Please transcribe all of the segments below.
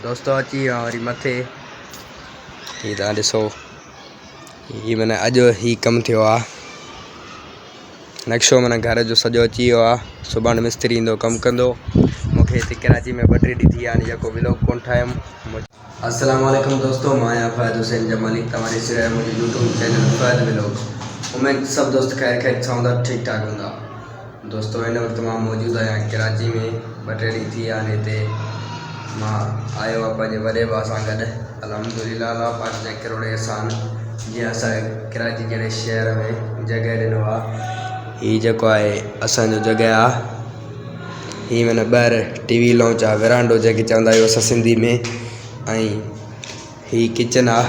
दोस्तों अची वरी मथे ही तव्हां ॾिसो ही माना अॼु ही कमु थियो आहे। नक्शो माना घर जो सॼो अची वियो आहे। सुभाणे मिस्त्री ईंदो कमु कंदो। मूंखे हिते कराची में 2-3 ॾींहं थी विया आहिनि जेको व्लॉग कोन ठाहियुमि। अस्सलाम वालेकुम दोस्तों, मां आहियां फ़हद हुसैन जमाली। तव्हां ॾिसी रहिया आहियो मुंहिंजो यूट्यूब चैनल फ़हद व्लॉग्स। उमेद सभु दोस्त ख़ैर हूंदा, ठीकु ठाक हूंदा। दोस्तों हिन वक़्तु मां मौजूदु आहियां कराची में। 2-3 ॾींहं थी विया आहिनि हिते मां आयो आहे पंहिंजे वॾे भाउ सां गॾु। अल्हम्दुलिल्लाह अल्लाह पाक जे करोड़े एहसान जीअं असांजे कराची जहिड़े शहर में जॻह ॾिनो आहे। हीअ जेको आहे असांजो जॻह आहे। हीअ माना ॿाहिरि टीवी लॉन्च आहे, विरांडो जंहिंखे चवंदा आहियूं असां सिंधी में। ऐं हीअ किचन आहे।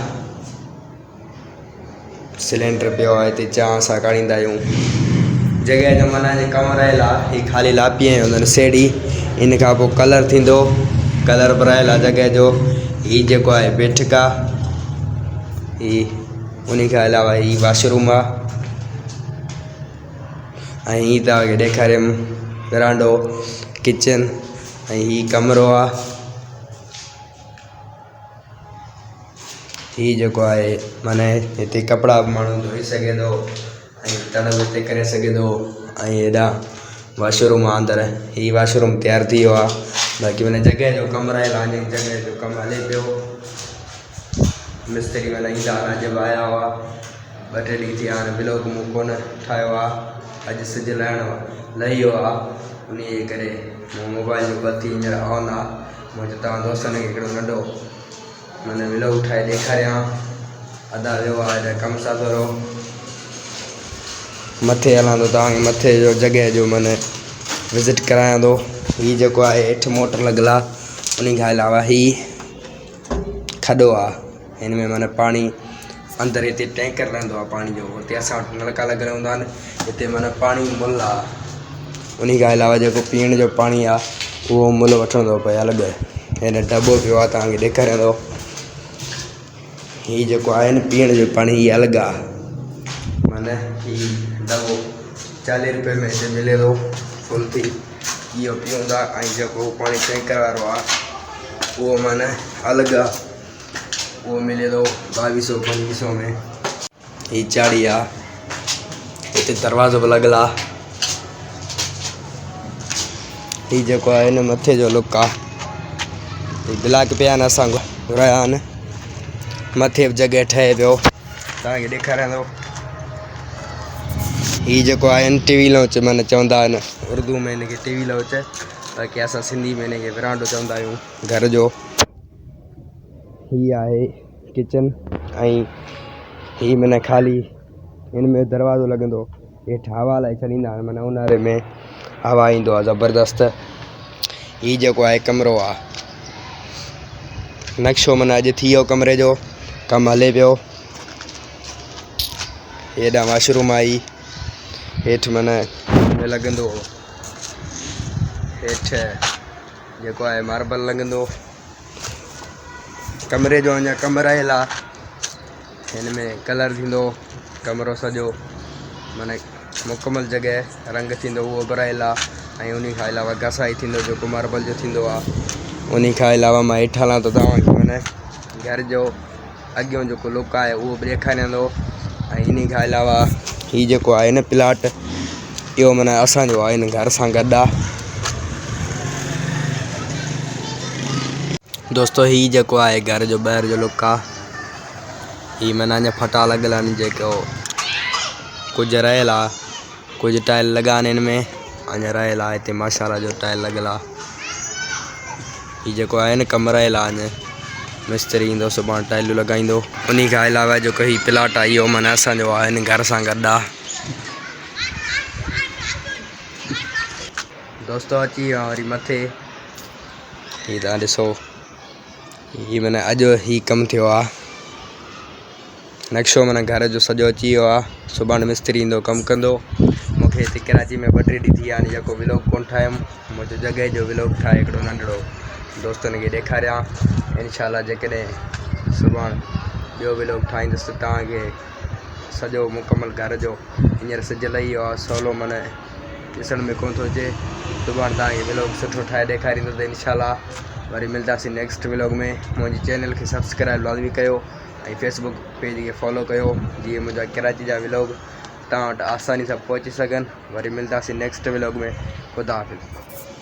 सिलेंडर पियो आहे हिते, चांहि असां काढ़ींदा आहियूं। जॻह जो माना जे कमु रहियल आहे। हीअ ख़ाली लापी ऐं सेड़ी, इन खां पोइ कलर थींदो। कलर भरायल आहे जॻह जो। हीअ जेको आहे बैठक आहे। हीअ उन खां अलावा हीअ वॉशरूम आहे। ऐं हीअ तव्हांखे ॾेखारियमि विरांडो किचन। ऐं हीअ कमिरो आहे। हीअ जेको आहे माना हिते कपिड़ा बि माण्हू धोई सघे थो ऐं तड़प हिते करे सघे थो। ऐं हेॾा वॉशरूम आहे अंदरि। हीअ वॉशरूम तयारु थी वियो आहे। बाक़ी माना जॻह जो कमु रहियल आहे। जॻह जो कमु हले पियो। मिस्त्री माना ईंदा अॼु आया हुआ। 2-3 ॾींहं थी विया आहिनि व्लॉग मूं कोन ठाहियो आहे। अॼु सिजु लही वियो आहे, उन जे करे मूं मोबाइल जो बत्ती हींअर ऑन आहे। मूं चयो तव्हां दोस्तनि खे हिकिड़ो नंढो माना व्लॉग ठाहे ॾेखारियां। अदा वियो आहे हिन कमु सां थोरो मथे हलां थो, तव्हांखे मथे जो जॻह जो माना विज़िट करायां थो। हीअ जेको आहे हेठि मोटर लॻल आहे। उन खां अलावा हीअ खॾो आहे। हिन में माना पाणी अंदरि हिते टैंकर रहंदो आहे पाणी जो। हुते असां वटि नलका लॻल हूंदा आहिनि। हिते माना पाणी मुल आहे। उन खां अलावा जेको पीअण जो पाणी आहे उहो मुल वठिणो थो पए अलॻि। हिन दॿो पियो आहे, तव्हांखे ॾेखारियां थो। हीअ जेको आहे न पीअण जो पाणी हीअ अलॻि आहे। माना हीअ दॿो 40 रुपए में हिते मिले थो फुल थी। इहो पीऊं था। ऐं जेको पाणी टैंकर वारो आहे उहो माना अलॻि आहे। उहो मिले थो 2200-2500 में। हीअ चाड़ी आहे। हिते दरवाज़ो बि लॻल आहे। हीअ जेको आहे न मथे जो लुक आहे। हीअ ब्लैक पिया आहिनि, असां घुराया आहिनि। मथे बि जॻह ठहे पियो, तव्हांखे ॾेखारियां थो। हीअ जेको आहे न टीवी लॉन्च माना चवंदा आहिनि उर्दू में हिनखे टीवी लॉन्च। बाक़ी असां सिंधी में हिनखे विरांडो चवंदा आहियूं घर जो। हीअ आहे किचन। ऐं हीअ माना ख़ाली हिन में दरवाज़ो लॻंदो। हेठि हवा लाइ छॾींदा आहिनि, माना ऊन्हारे में हवा ईंदो आहे ज़बरदस्त। हीअ जेको आहे कमिरो आहे। नक्शो माना अॼु थी वियो कमरे जो, कमु हले पियो। हेॾा वॉशरूम आई। हेठि माना लॻंदो, हेठि जेको आहे मार्बल लॻंदो। कमरे जो अञा कमु रहियल आहे। हिन में कलर थींदो कमिरो सॼो, माना मुकमल जॻह रंग थींदो उहो बि रहियल आहे। ऐं उन खां अलावा घसाई थींदो जेको मार्बल जो थींदो आहे। उन खां अलावा मां हेठि हलां त तव्हांखे माना घर जो अॻियों जेको लुक आहे उहो बि ॾेखारियां थो। ऐं इन खां अलावा हीअ जेको आहे न प्लाट, इहो माना असांजो आहे, हिन घर सां गॾु आहे। दोस्तों हीअ जेको आहे घर जो ॿाहिरि जो लुक आहे। हीअ माना अञा फटा लॻल आहिनि, जेको कुझु रहियल आहे। कुझु टाइल लॻा आहिनि हिन में, अञा रहियल आहे। हिते माशाल्लाह जो टाइल लॻल आहे। हीअ जेको आहे न कमु रहियल आहे। अञा मिस्त्री ईंदो सुभाणे टाइलूं लॻाईंदो। उन खां अलावा जेको हीअ प्लाट आहे इहो माना असांजो आहे, हिन घर सां गॾु आहे। दोस्तों अची विया वरी मथे। हीअ तव्हां ॾिसो, हीअ माना अॼु ही कमु थियो आहे। नक्शो माना घर जो सॼो अची वियो आहे। सुभाणे मिस्त्री ईंदो कमु कंदो। मूंखे हिते कराची में 2-3 ॾींहं थी विया आहिनि जेको व्लॉग कोन ठाहियुमि। मुंहिंजो जॻह जो व्लॉग ठाहे हिकिड़ो नंढिड़ो दोस्तनि खे ॾेखारियां। इंशाल्लाह जेकॾहिं सुभाणे ॿियो व्लॉग ठाहींदुसि त तव्हांखे सॼो मुकमल घर जो। हींअर सिजु लही वियो आहे, सवलो माना ॾिसण में कोन थो अचे। सुभाणे तव्हांखे व्लॉग सुठो ठाहे ॾेखारींदुसि इंशाल्लाह। वरी मिलंदासीं नेक्स्ट व्लॉग में। मुंहिंजे चैनल खे सब्सक्राइब लाज़मी कयो ऐं फेसबुक पेज खे फॉलो कयो जीअं मुंहिंजा कराची जा व्लॉग तव्हां वटि आसानी सां पहुची सघनि। वरी मिलंदासीं नेक्स्ट व्लॉग में। ख़ुदा हाफ़िज़।